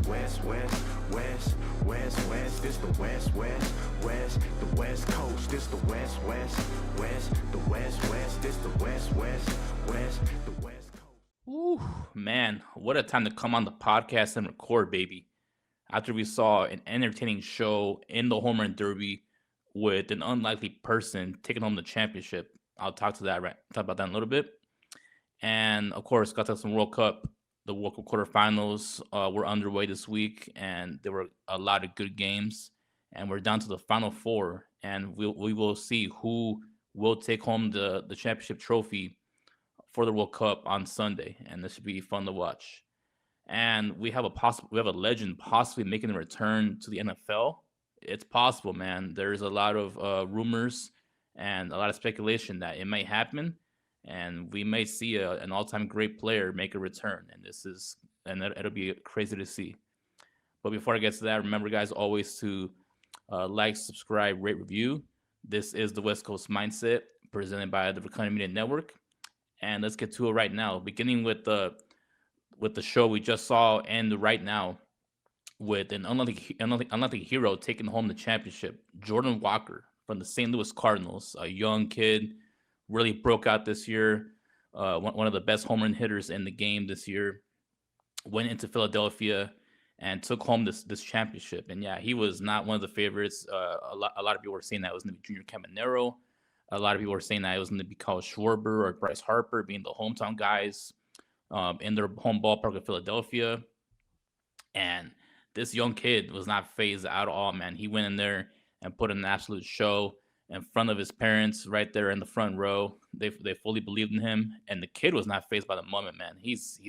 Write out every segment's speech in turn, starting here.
West, West, West, West, West. This the West, West, West, the West Coast. This the West, West, West, the West, West. This the West, West, West, the West Coast. Ooh, man, what a time to come on the podcast and record, baby. After we saw an entertaining show in the Home Run Derby with an unlikely person taking home the championship. I'll talk about that in a little bit. And of course, got to some World Cup. The World Cup quarterfinals were underway this week, and there were a lot of good games. And we're down to the final four, and we will see who will take home the championship trophy for the World Cup on Sunday, and this should be fun to watch. And we have a legend possibly making a return to the NFL. It's possible, man. There's a lot of rumors and a lot of speculation that it may happen, and we may see an all-time great player make a return. It'll be crazy to see. But before I get to that, remember, guys, always to like, subscribe, rate, review. This is the West Coast Mindset presented by the Recliner Media Network, and let's get to it right now. Beginning with the show we just saw and the right now with an unlikely hero taking home the championship. Jordan Walker from the St. Louis Cardinals, a young kid, really broke out this year. One of the best home run hitters in the game this year. Went into Philadelphia and took home this championship. And yeah, he was not one of the favorites. A lot of people were saying that it was going to be Junior Caminero. A lot of people were saying that it was going to be Kyle Schwarber or Bryce Harper, being the hometown guys in their home ballpark of Philadelphia. And this young kid was not phased at all, man. He went in there and put in an absolute show in front of his parents right there in the front row. They fully believed in him, and the kid was not phased by the moment, man. He's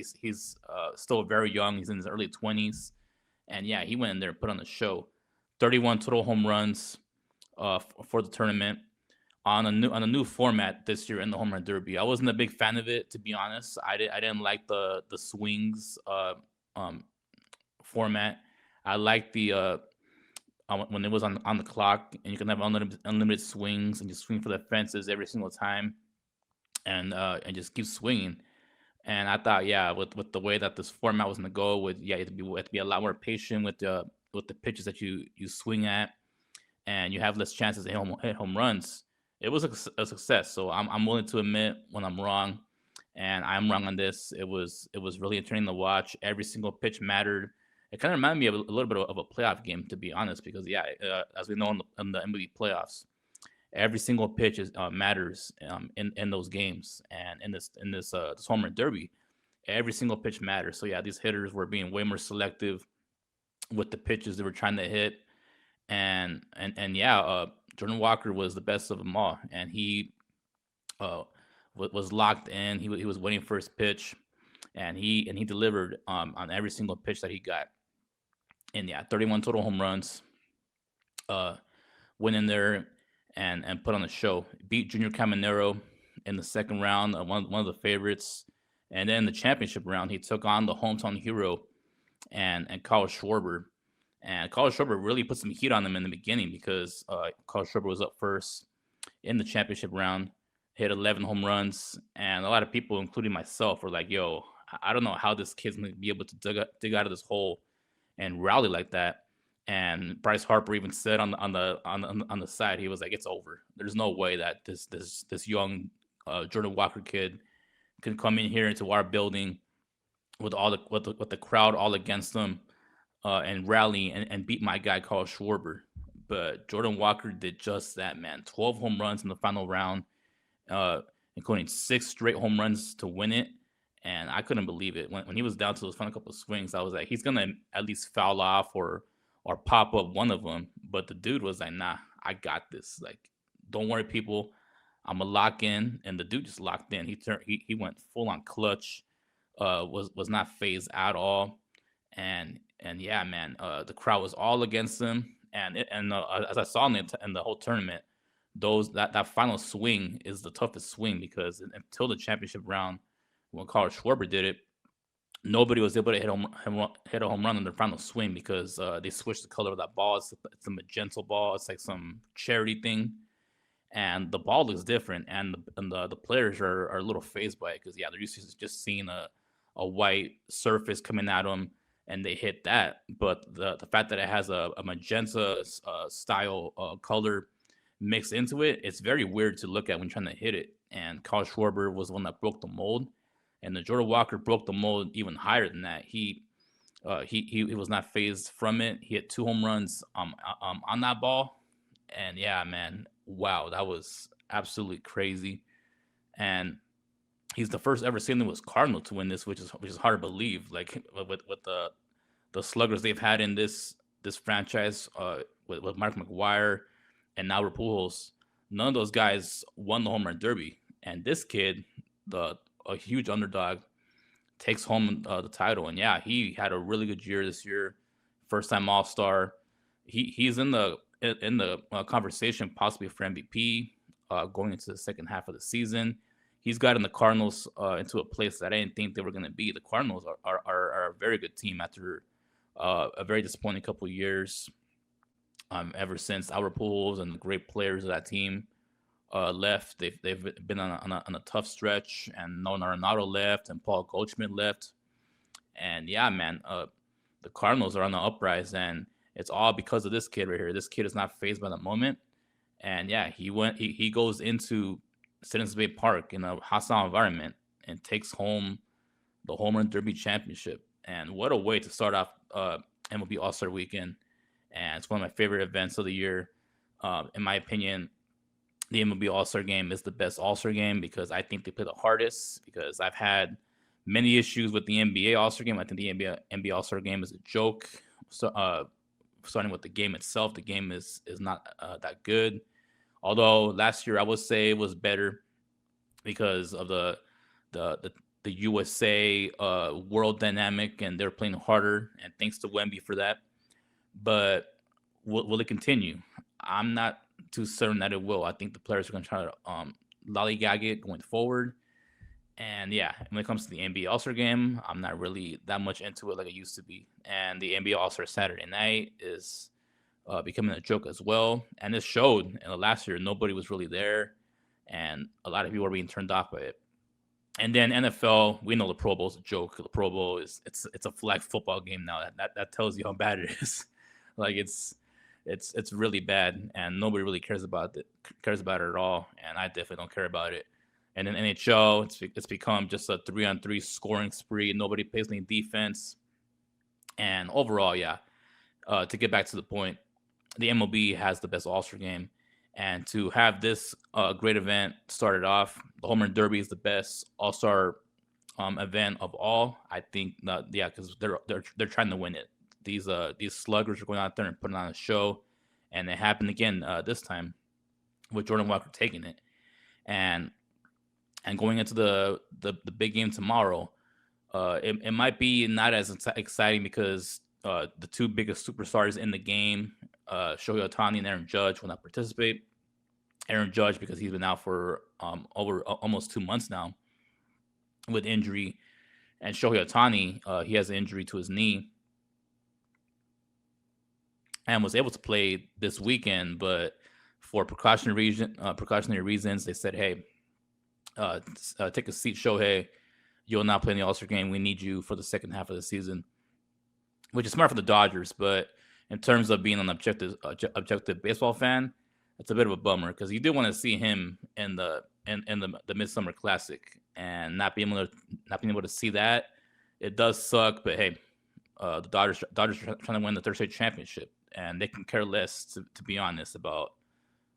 still very young. He's in his early 20s, and yeah, he went in there and put on the show. 31 total home runs for the tournament on a new format this year in the Home Run Derby. I wasn't a big fan of it, to be honest. I didn't like the swings um, format. I liked the when it was on the clock and you can have unlimited swings and just swing for the fences every single time and just keep swinging. And I thought, yeah, with the way that this format was gonna go, with yeah, you have to be a lot more patient with the pitches that you swing at, and you have less chances to hit home runs. It was a success. So I'm willing to admit when I'm wrong, and I'm wrong on this. It was really entertaining to watch. Every single pitch mattered. It kind of reminded me of a little bit of a playoff game, to be honest, because yeah, as we know in the MLB playoffs, every single pitch matters in those games, and this home run derby, every single pitch matters. So yeah, these hitters were being way more selective with the pitches they were trying to hit, and yeah, Jordan Walker was the best of them all, and he uh, was locked in. He was waiting for his pitch, and he delivered on every single pitch that he got. And yeah, 31 total home runs. Uh, Went in there and put on the show. Beat Junior Caminero in the second round, one of the favorites. And then in the championship round, he took on the hometown hero and Kyle Schwarber. And Kyle Schwarber really put some heat on him in the beginning because Kyle Schwarber was up first in the championship round, hit 11 home runs, and a lot of people, including myself, were like, "Yo, I don't know how this kid's gonna be able to dig out of this hole and rally like that." And Bryce Harper even said on the side, he was like, "It's over. There's no way that this young Jordan Walker kid can come in here into our building with with the crowd all against them and rally and beat my guy Carl Schwarber." But Jordan Walker did just that, man. 12 home runs in the final round, uh, including six straight home runs to win it. And I couldn't believe it. When he was down to those final couple of swings, I was like, he's gonna at least foul off or pop up one of them. But the dude was like, nah, I got this. Like, don't worry, people. I'm gonna lock in, and the dude just locked in. He went full on clutch. Was not phased at all, and yeah, man, the crowd was all against him. As I saw in the whole tournament, that final swing is the toughest swing because until the championship round, when Carl Schwarber did it, nobody was able to hit a home run in their final swing because they switched the color of that ball. It's a magenta ball. It's like some charity thing, and the ball looks different, and the players are a little phased by it because yeah, they're used to just seeing a white surface coming at them, and they hit that. But the fact that it has a magenta style color mixed into it, it's very weird to look at when trying to hit it. And Carl Schwarber was the one that broke the mold, and the Jordan Walker broke the mold even higher than that. He was not phased from it. He hit 2 home runs on that ball, and yeah, man, wow, that was absolutely crazy. And he's the first ever St. Louis Cardinal to win this, which is hard to believe. Like with the sluggers they've had in this franchise, with Mark McGuire and now Pujols, none of those guys won the home run derby, and this kid, the a huge underdog, takes home the title. And yeah, he had a really good year this year, first time All Star. He's in the conversation possibly for MVP going into the second half of the season. He's gotten the Cardinals into a place that I didn't think they were going to be. The Cardinals are a very good team after a very disappointing couple of years. Ever since Albert Pujols and the great players of that team left, they've been on a tough stretch, and Nolan Arenado left, and Paul Goldschmidt left, and yeah, man, the Cardinals are on the uprise, and it's all because of this kid right here. This kid is not phased by the moment, and yeah, he goes into Citizens Bay Park in a hostile environment and takes home the Home Run Derby championship. And what a way to start off MLB All Star Weekend! And it's one of my favorite events of the year. In my opinion, the MLB All Star Game is the best All Star Game because I think they play the hardest. Because I've had many issues with the NBA All Star Game. I think the NBA All Star Game is a joke. So, starting with the game itself, the game is not that good. Although last year I would say it was better because of the USA world dynamic, and they're playing harder. And thanks to Wemby for that. But will it continue? I'm not too certain that it will. I think the players are going to try to lollygag it going forward. And yeah, when it comes to the NBA All Star Game, I'm not really that much into it like it used to be. And the NBA All Star Saturday Night is becoming a joke as well. And this showed in the last year, nobody was really there, and a lot of people are being turned off by it. And then NFL, we know the Pro Bowl is a joke. The Pro Bowl it's a flag football game now. That tells you how bad it is. Like it's really bad, and nobody really cares about it at all. And I definitely don't care about it. And in NHL, it's become just a 3-on-3 scoring spree. Nobody plays any defense. And overall, yeah. To get back to the point, the MLB has the best All Star game, and to have this great event started off, the Home Run Derby is the best All Star event of all. I think that, yeah, because they're trying to win it. These sluggers are going out there and putting on a show, and it happened again this time with Jordan Walker taking it, and going into the big game tomorrow. It might be not as exciting because the two biggest superstars in the game, Shohei Ohtani and Aaron Judge, will not participate. Aaron Judge because he's been out for over almost 2 months now with injury, and Shohei Ohtani, he has an injury to his knee and was able to play this weekend, but for precautionary reasons, they said, "Hey, take a seat, Shohei. You'll not play in the All Star game. We need you for the second half of the season," which is smart for the Dodgers. But in terms of being an objective baseball fan, it's a bit of a bummer because you do want to see him in the Midsummer Classic, and not being able to see that, it does suck. But hey, the Dodgers are trying to win the third straight championship, and they can care less, to be honest, about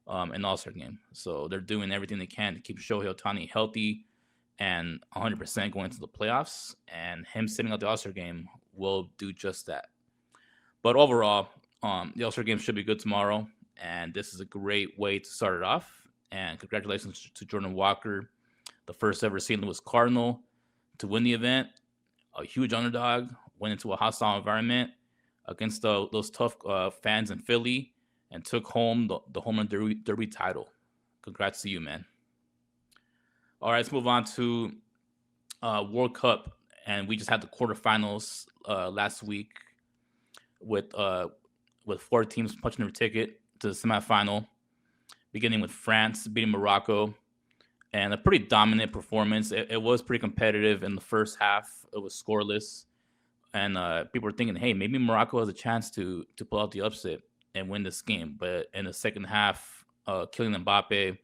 an All Star game. So they're doing everything they can to keep Shohei Ohtani healthy and 100% going to the playoffs, and him sitting out the All Star game will do just that. But overall, the All Star game should be good tomorrow, and this is a great way to start it off. And congratulations to Jordan Walker, the first ever St. Louis Cardinal to win the event. A huge underdog, went into a hostile environment against those tough fans in Philly, and took home the Home Run Derby title. Congrats to you, man. All right, let's move on to World Cup, and we just had the quarterfinals last week with 4 teams punching their ticket to the semifinal, beginning with France beating Morocco, and a pretty dominant performance. It was pretty competitive in the first half. It was scoreless, and people were thinking, hey, maybe Morocco has a chance to pull out the upset and win this game. But in the second half, Kylian Mbappe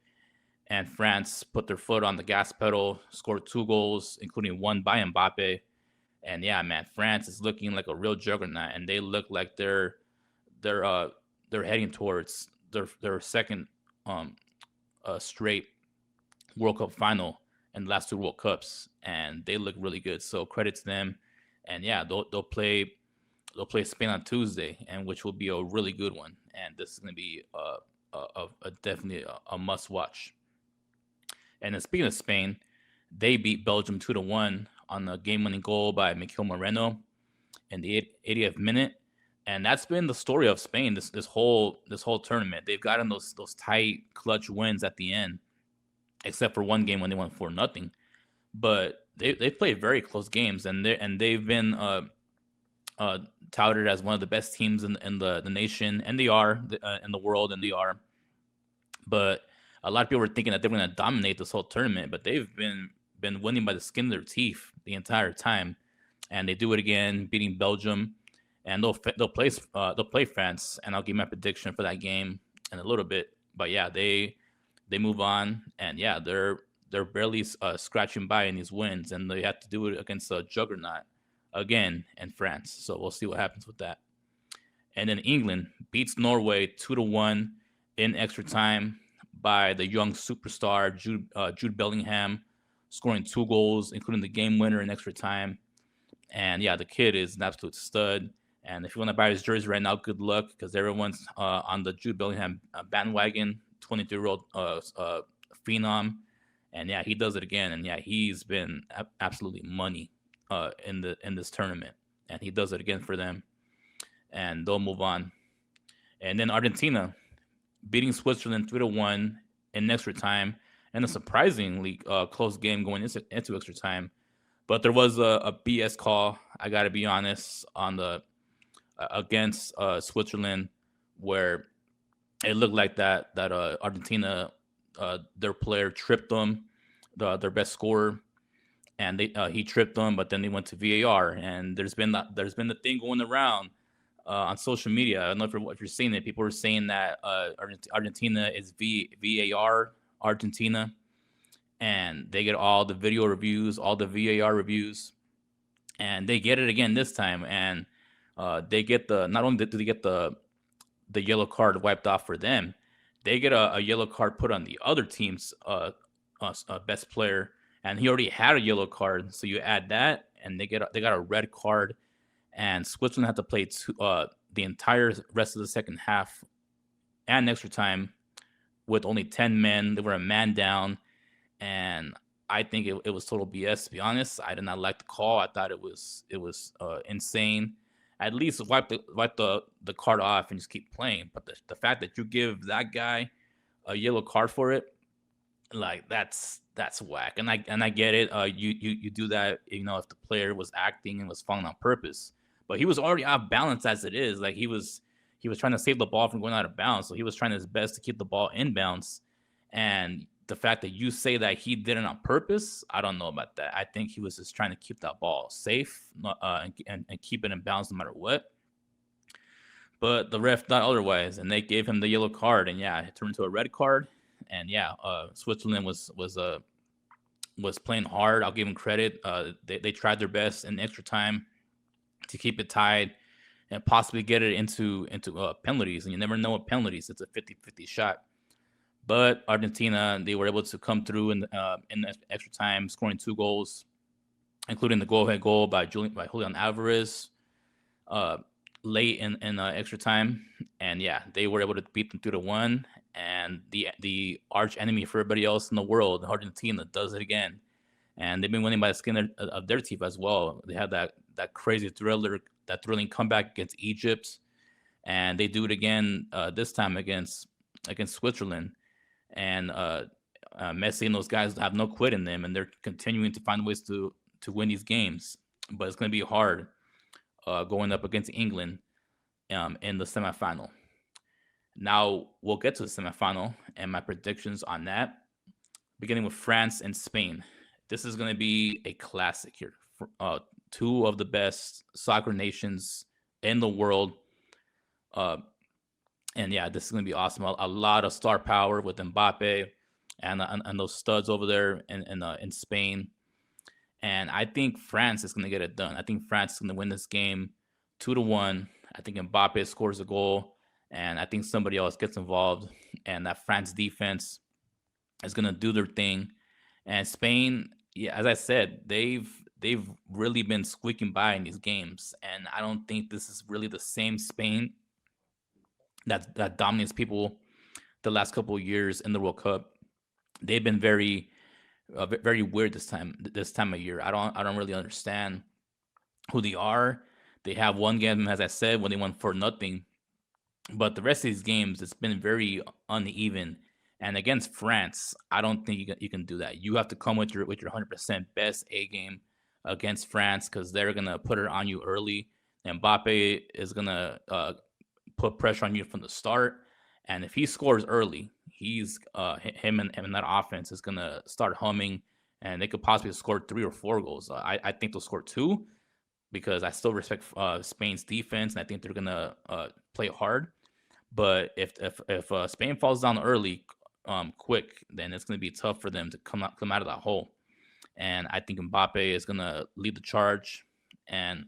and France put their foot on the gas pedal, scored 2 goals, including one by Mbappe. And yeah, man, France is looking like a real juggernaut, and they look like they're uh they're heading towards their second um straight World Cup final in the last 2 World Cups, and they look really good. So credit to them. And yeah, they'll play Spain on Tuesday, and which will be a really good one. And this is going to be definitely a must watch. And then speaking of Spain, they beat Belgium 2-1 on the game-winning goal by Mikel Moreno in the 80th minute. And that's been the story of Spain this whole tournament. They've gotten those tight clutch wins at the end, except for one game when they won 4-0. But they played very close games, and they've been uh, touted as one of the best teams in the nation, and they are in the world, and they are. But a lot of people were thinking that they were going to dominate this whole tournament, but they've been winning by the skin of their teeth the entire time, and they do it again, beating Belgium, and they'll play France, and I'll give my prediction for that game in a little bit. But yeah, they move on, and yeah, they're barely scratching by in these wins, and they have to do it against a juggernaut again in France. So we'll see what happens with that. And then England beats Norway 2-1 in extra time by the young superstar Jude Bellingham, scoring 2 goals, including the game winner in extra time. And yeah, the kid is an absolute stud. And if you want to buy his jersey right now, good luck, because everyone's on the Jude Bellingham bandwagon. 23-year-old phenom, and yeah, he does it again. And yeah, he's been absolutely money in this tournament, and he does it again for them, and they'll move on. And then Argentina beating Switzerland 3-1 in extra time, and a surprisingly close game going into extra time. But there was a BS call. I got to be honest on the against Switzerland, where it looked like that Argentina, their player tripped them, their best scorer, and he tripped them, but then they went to VAR, and there's been the thing going around on social media. I don't know if you're seeing it. People are saying that Argentina is VAR Argentina, and they get all the video reviews, all the VAR reviews, and they get it again this time, and they get the not only do they get the yellow card wiped off for them, they get a yellow card put on the other team's best player, and he already had a yellow card. So you add that, and they got a red card, and Switzerland had to play the entire rest of the second half and extra time with only 10 men. They were a man down, and I think it was total BS. To be honest, I did not like the call. I thought it was insane. At least wipe the card off and just keep playing. But the fact that you give that guy a yellow card for it, like that's whack. And I get it. You do that, if the player was acting and was falling on purpose. But he was already off balance as it is. Like he was trying to save the ball from going out of bounds. So he was trying his best to keep the ball in bounds. And the fact that you say that he did it on purpose, I don't know about that. I think he was just trying to keep that ball safe, and keep it in bounds no matter what. But the ref thought otherwise, and they gave him the yellow card, and yeah, it turned into a red card. And yeah, Switzerland was playing hard. I'll give them credit. They tried their best in extra time to keep it tied and possibly get it into penalties. And you never know with penalties; it's a 50-50 shot. But Argentina, they were able to come through in extra time, scoring 2 goals, including the go-ahead goal by Julian Alvarez late in extra time. And yeah, they were able to beat them 2-1. And the arch enemy for everybody else in the world, Argentina, does it again. And they've been winning by the skin of their teeth as well. They had that crazy thrilling comeback against Egypt, and they do it again this time against Switzerland. And Messi and those guys have no quit in them, and they're continuing to find ways to win these games. But it's going to be hard going up against England in the semifinal. Now we'll get to the semifinal and my predictions on that, beginning with France and Spain. This is going to be a classic here. two of the best soccer nations in the world. Uh, and yeah, this is gonna be awesome. A lot of star power with Mbappe and those studs over there in Spain. And I think France is gonna get it done. I think France is gonna win this game 2-1. I think Mbappe scores a goal, and I think somebody else gets involved, and that France defense is gonna do their thing. And Spain, yeah, as I said, they've really been squeaking by in these games, and I don't think this is really the same Spain that dominates people the last couple of years in the World Cup. They've been very weird this time of year. I don't really understand who they are. They have one game, as I said, when they won 4-0, but the rest of these games it's been very uneven. And against France, I don't think you can do that. You have to come with your 100% best A game against France because they're gonna put it on you early. Mbappe is gonna put pressure on you from the start. And if he scores early, he's him and that offense is gonna start humming, and they could possibly score 3 or 4 goals. I think they'll score 2 because I still respect Spain's defense, and I think they're gonna play hard. But if Spain falls down early, quick, then it's gonna be tough for them to come out of that hole. And I think Mbappe is gonna lead the charge and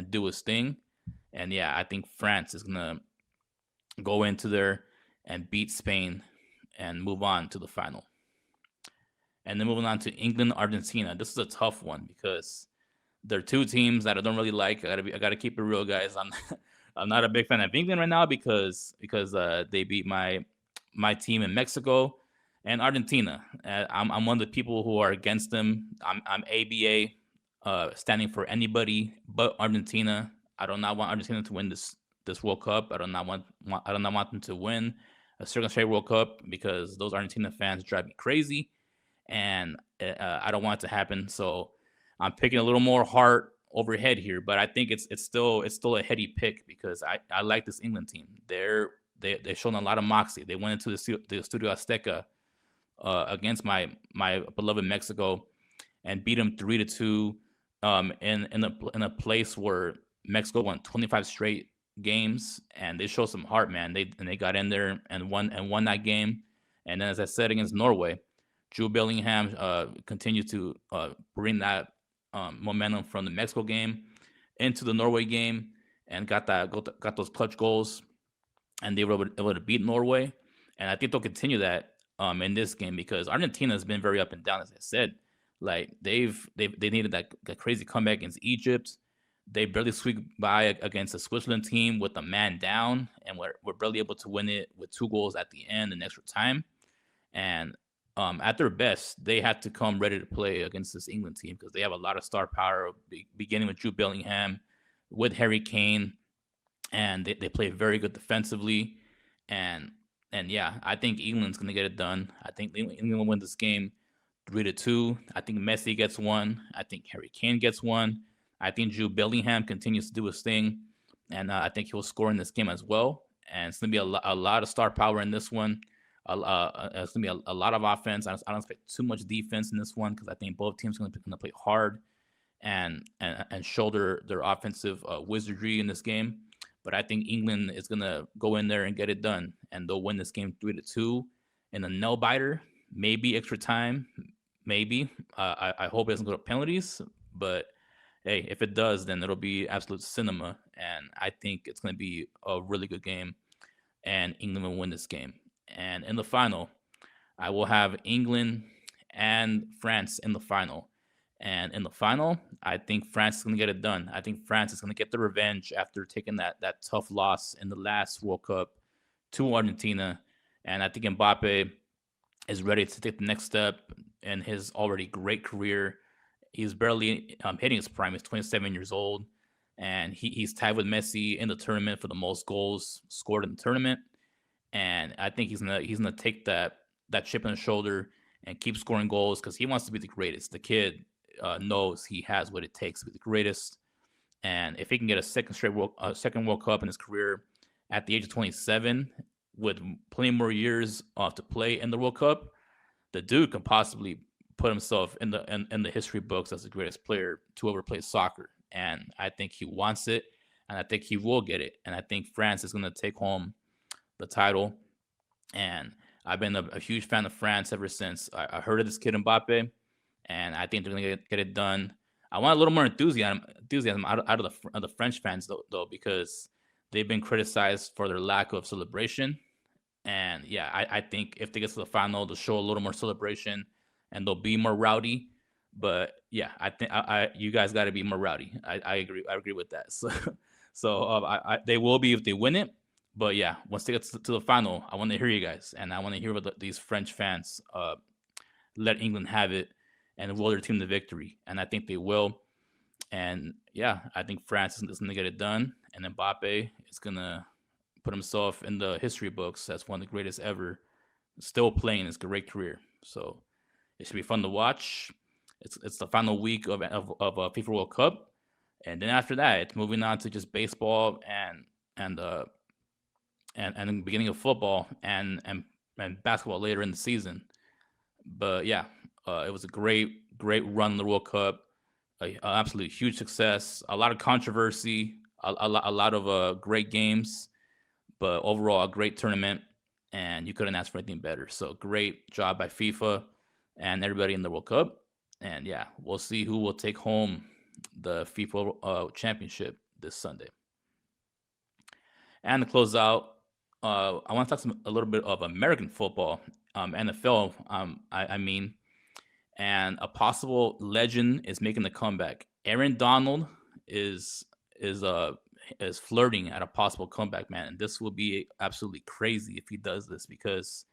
do his thing. And yeah, I think France is gonna go into there and beat Spain and move on to the final. And then moving on to England, Argentina. This is a tough one because they're two teams that I don't really like. I gotta keep it real, guys. I'm not a big fan of England right now because they beat my team in Mexico and Argentina. I'm one of the people who are against them. I'm ABA, standing for anybody but Argentina. I do not want Argentina to win this World Cup. I do not want them to win a second straight World Cup because those Argentina fans drive me crazy, and I don't want it to happen. So I'm picking a little more heart over head here, but I think it's still a heady pick because I like this England team. They've shown a lot of moxie. They went into the Studio Azteca against my beloved Mexico and beat them 3-2 in a place where Mexico won 25 straight games, and they showed some heart, man. They got in there and won that game. And then, as I said, against Norway, Jude Bellingham continued to bring that momentum from the Mexico game into the Norway game and got those clutch goals, and they were able to beat Norway. And I think they'll continue that in this game because Argentina has been very up and down, as I said. Like they needed that crazy comeback against Egypt. They barely squeaked by against a Switzerland team with a man down, and were barely able to win it with 2 goals at the end in extra time. And at their best, they had to come ready to play against this England team because they have a lot of star power, beginning with Jude Bellingham, with Harry Kane, and they play very good defensively. And yeah, I think England's gonna get it done. I think England will win this game 3-2. I think Messi gets one. I think Harry Kane gets one. I think Jude Bellingham continues to do his thing, and I think he'll score in this game as well. And it's gonna be a lot of star power in this one. It's gonna be a lot of offense. I don't expect too much defense in this one because I think both teams are gonna play hard and shoulder their offensive wizardry in this game. But I think England is gonna go in there and get it done, and they'll win this game 3-2 in a nail biter, maybe extra time, maybe. I hope it doesn't go to penalties, but hey, if it does, then it'll be absolute cinema, and I think it's gonna be a really good game, and England will win this game. And in the final, I will have England and France in the final. And in the final, I think France is going to get it done. I think France is going to get the revenge after taking that tough loss in the last World Cup to Argentina. And I think Mbappe is ready to take the next step in his already great career. He's barely hitting his prime. He's 27 years old. And he's tied with Messi in the tournament for the most goals scored in the tournament. And I think he's gonna take that chip on his shoulder and keep scoring goals because he wants to be the greatest. The kid knows he has what it takes to be the greatest. And if he can get a second World Cup in his career at the age of 27, with plenty more years to play in the World Cup, the dude can possibly put himself in the history books as the greatest player to ever play soccer. and I think he wants it, and I think he will get it. And I think France is going to take home the title. And I've been a huge fan of France ever since I heard of this kid Mbappe, and I think they're going to get it done. I want a little more enthusiasm out of the French fans, though, because they've been criticized for their lack of celebration. And yeah, I think if they get to the final, they'll show a little more celebration and they'll be more rowdy. But yeah, I think you guys got to be more rowdy. I agree. I agree with that. So they will be if they win it. But yeah, once they get to the final, I want to hear you guys, and I want to hear what these French fans let England have it and will their team to victory. And I think they will. And yeah, I think France is going to get it done, and Mbappe is going to put himself in the history books as one of the greatest ever, still playing his great career. So it should be fun to watch. It's the final week of FIFA World Cup, and then after that, it's moving on to just baseball and the beginning of football and basketball later in the season. But yeah, it was a great run in the World Cup, a absolute huge success, a lot of controversy, a lot of great games, but overall a great tournament, and you couldn't ask for anything better. So great job by FIFA and everybody in the World Cup. And yeah, we'll see who will take home the FIFA championship this Sunday. And to close out, I want to talk a little bit of American football, NFL. I mean, and a possible legend is making the comeback. Aaron Donald is is uh is flirting at a possible comeback, man. And this will be absolutely crazy if he does this, because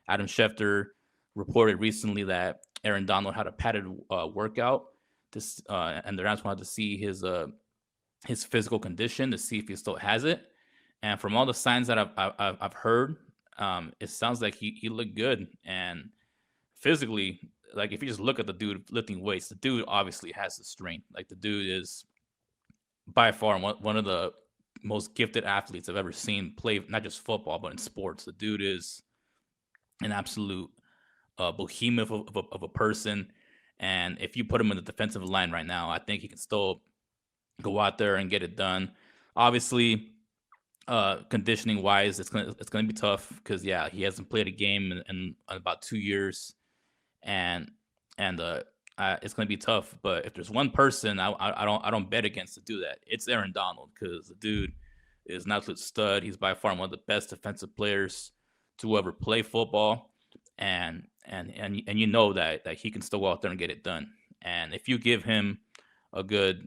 Adam Schefter reported recently that Aaron Donald had a padded workout. And the Rams wanted to see his physical condition to see if he still has it. And from all the signs that I've heard, it sounds like he looked good. And physically, like if you just look at the dude lifting weights, the dude obviously has the strength. Like the dude is by far one of the most gifted athletes I've ever seen play, not just football but in sports. The dude is an absolute behemoth of a person. And if you put him in the defensive line right now, I think he can still go out there and get it done. Obviously, conditioning wise, it's gonna be tough because yeah, he hasn't played a game in about 2 years, and it's gonna be tough. But if there's one person I don't bet against to do that, it's Aaron Donald, because the dude is an absolute stud. He's by far one of the best defensive players to ever play football, and you know that he can still go out there and get it done. And if you give him a good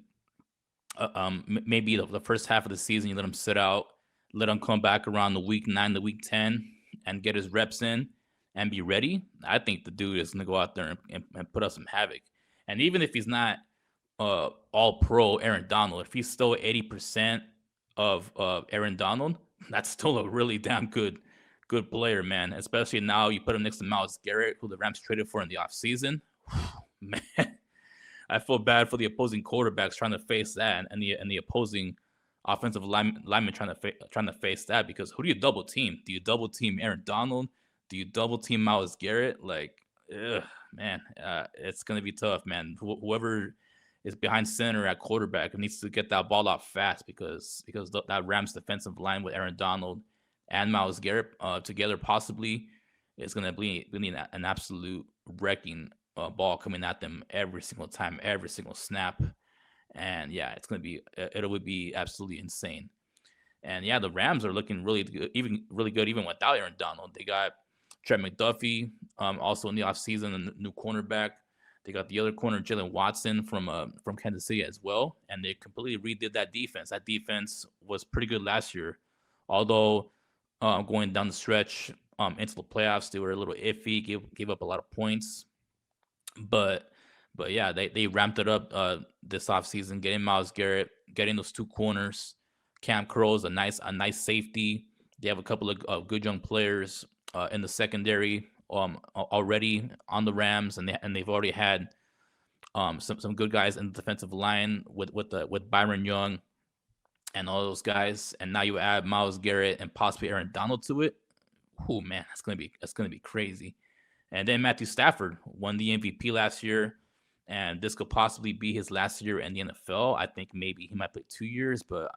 maybe the first half of the season, you let him sit out, let him come back around the week 9 to week 10 and get his reps in and be ready, I think the dude is going to go out there and put up some havoc. And even if he's not all pro Aaron Donald, if he's still 80% of Aaron Donald, that's still a really damn good player, man. Especially now you put him next to Myles Garrett, who the Rams traded for in the offseason. Man, I feel bad for the opposing quarterbacks trying to face that, and the opposing offensive linemen trying to face that, because who do you double team? Do you double team Aaron Donald? Do you double team Myles Garrett? Like, man, it's gonna be tough, man. Whoever is behind center at quarterback needs to get that ball out fast, because that Rams defensive line with Aaron Donald and Myles Garrett together possibly is gonna be an absolute wrecking ball coming at them every single time, every single snap. And yeah, it would be absolutely insane. And yeah, the Rams are looking really good, even without Aaron Donald. They got Trent McDuffie, also in the offseason, a new cornerback. They got the other corner, Jalen Watson from Kansas City as well, and they completely redid that defense. That defense was pretty good last year, although going down the stretch into the playoffs, they were a little iffy, gave up a lot of points. But yeah, they ramped it up this offseason, getting Myles Garrett, getting those two corners. Cam Curl's a nice safety. They have a couple of good young players in the secondary already on the Rams, and they've already had some good guys in the defensive line with Byron Young and all those guys. And now you add Myles Garrett and possibly Aaron Donald to it. Oh man, that's gonna be crazy. And then Matthew Stafford won the MVP last year. and this could possibly be his last year in the NFL. I think maybe he might play 2 years, but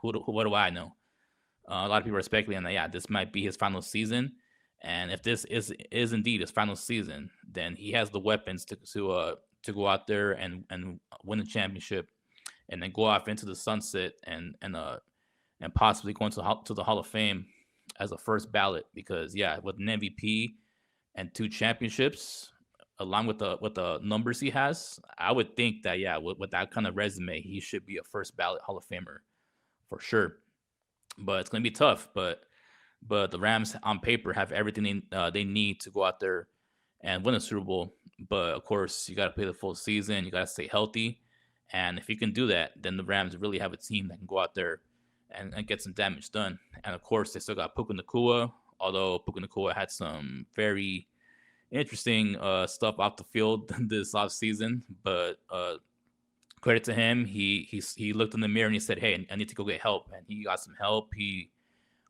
what do I know? A lot of people are speculating that, yeah, this might be his final season, and if this is indeed his final season, then he has the weapons to go out there and win the championship, and then go off into the sunset and possibly go to the Hall of Fame as a first ballot. Because yeah, with an MVP and 2 championships, along with the numbers he has, I would think that, yeah, with that kind of resume, he should be a first ballot Hall of Famer for sure. But it's gonna be tough. But the Rams on paper have everything they need to go out there and win a Super Bowl. But of course, you got to play the full season. You got to stay healthy, and if you can do that, then the Rams really have a team that can go out there and get some damage done. And of course, they still got Puka Nacua. Although Puka Nacua had some very interesting stuff off the field this off season, but credit to him, he looked in the mirror and he said, "Hey, I need to go get help," and he got some help. He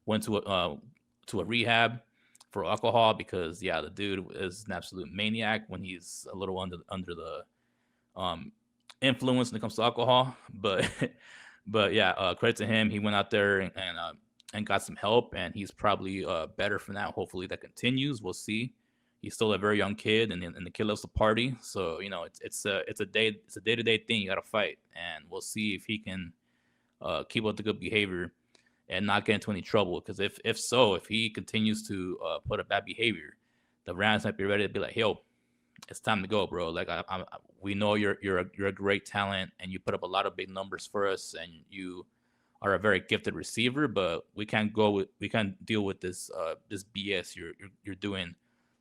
went to a rehab for alcohol because, yeah, the dude is an absolute maniac when he's a little under the um, influence when it comes to alcohol. But but yeah, credit to him. He went out there and got some help, and he's probably better for now. Hopefully that continues. We'll see. He's still a very young kid, and the kid loves to party. So it's a day to day thing. You got to fight, and we'll see if he can keep up the good behavior and not get into any trouble. Because if he continues to put a bad behavior, the Rams might be ready to be like, "Yo, it's time to go, bro. Like, we know you're a great talent, and you put up a lot of big numbers for us, and you are a very gifted receiver. But we can't deal with this BS you're doing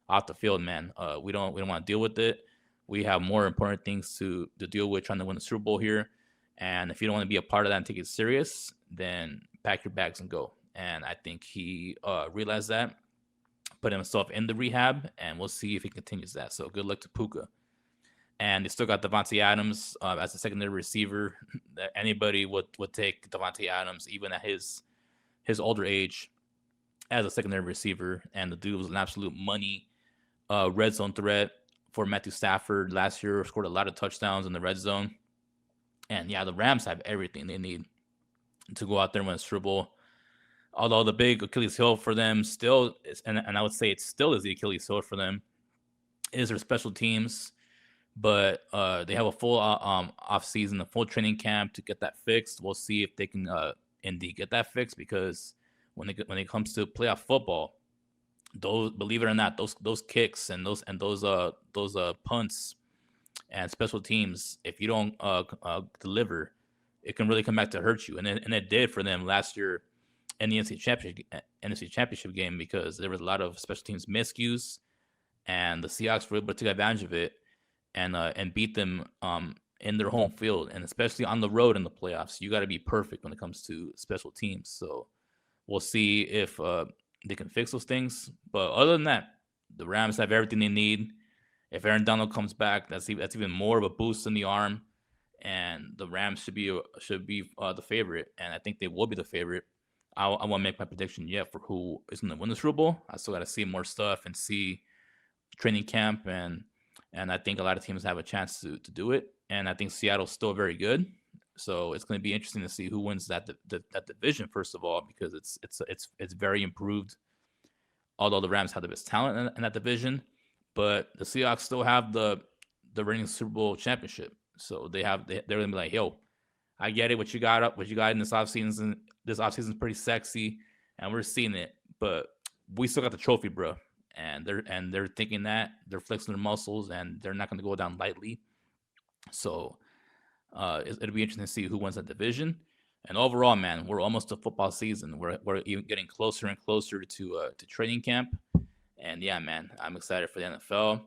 off the field, man. We don't want to deal with it. We have more important things to deal with, trying to win the Super Bowl here. And if you don't want to be a part of that and take it serious, then pack your bags and go." And I think he realized that, put himself in the rehab, and we'll see if he continues that. So good luck to Puka. And they still got Devontae Adams as a secondary receiver. Anybody would take Devontae Adams, even at his older age, as a secondary receiver. And the dude was an absolute money red zone threat for Matthew Stafford last year. Scored a lot of touchdowns in the red zone. And yeah, the Rams have everything they need to go out there and win a Super Bowl. Although the big Achilles heel for them still is, and I would say it still is the Achilles heel for them, is their special teams. But they have a full off season, a full training camp to get that fixed. We'll see if they can indeed get that fixed, because when it comes to playoff football, those, believe it or not, those kicks and those punts and special teams, if you don't deliver, it can really come back to hurt you. And it did for them last year in the NFC Championship game, because there was a lot of special teams miscues, and the Seahawks were able to take advantage of it and beat them in their home field, and especially on the road in the playoffs. You got to be perfect when it comes to special teams. So we'll see if they can fix those things. But other than that, the Rams have everything they need. If Aaron Donald comes back, that's even more of a boost in the arm, and the Rams should be the favorite, and I think they will be the favorite. I won't make my prediction yet for who is going to win the Super Bowl. I still got to see more stuff and see training camp, and I think a lot of teams have a chance to do it. And I think Seattle's still very good, so it's going to be interesting to see who wins that division first of all, because it's very improved. Although the Rams have the best talent in that division, but the Seahawks still have the reigning Super Bowl championship, so they're going to be like, "Yo, I get it. What you got in this offseason. This offseason is pretty sexy, and we're seeing it. But we still got the trophy, bro." And they're thinking that, they're flexing their muscles, and they're not going to go down lightly. So it'll be interesting to see who wins that division. And overall, man, we're almost to football season. We're even getting closer and closer to training camp. And yeah, man, I'm excited for the NFL.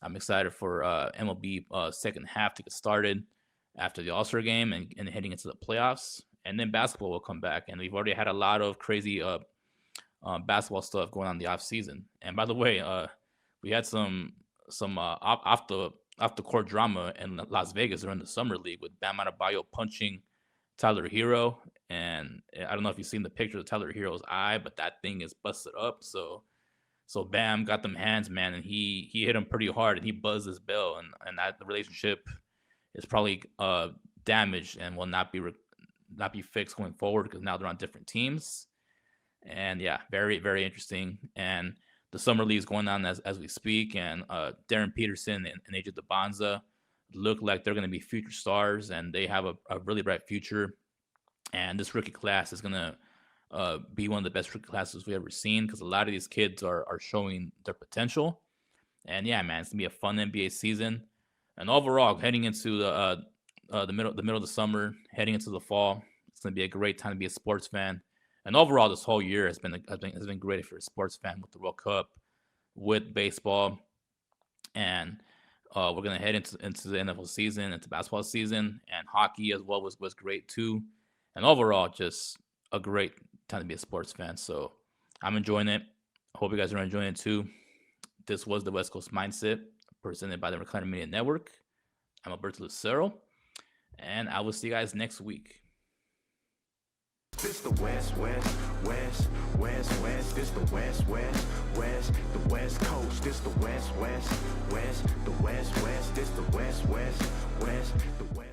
I'm excited for MLB second half to get started after the All-Star game and heading into the playoffs. And then basketball will come back. And we've already had a lot of crazy basketball stuff going on in the off season. And by the way, we had some off the court drama in Las Vegas during the summer league, with Bam Adebayo punching Tyler Hero. And I don't know if you've seen the picture of Tyler Hero's eye, but that thing is busted up. So So Bam got them hands, man, and he hit him pretty hard, and he buzzed his bell, and that the relationship is probably damaged and will not be fixed going forward because now they're on different teams. And yeah, very very interesting. And the summer league is going on as we speak, and Darren Peterson and AJ DeBonza look like they're going to be future stars, and they have a really bright future. And this rookie class is going to be one of the best rookie classes we've ever seen because a lot of these kids are showing their potential. And yeah, man, it's gonna be a fun NBA season. And overall, heading into the middle of the summer, heading into the fall, it's gonna be a great time to be a sports fan. And overall, this whole year has been great if you're a sports fan with the World Cup, with baseball, and we're gonna head into the NFL season, into basketball season, and hockey as well was great too. And overall, just a great time to be a sports fan. So I'm enjoying it. I hope you guys are enjoying it too. This was the West Coast Mindset presented by the Recliner Media Network. I'm Alberto Lucero, and I will see you guys next week. This the West, West, West, West, West. This the West, West, West, the West Coast. This the West, West, West, the West, West. This the West, West, West, the West.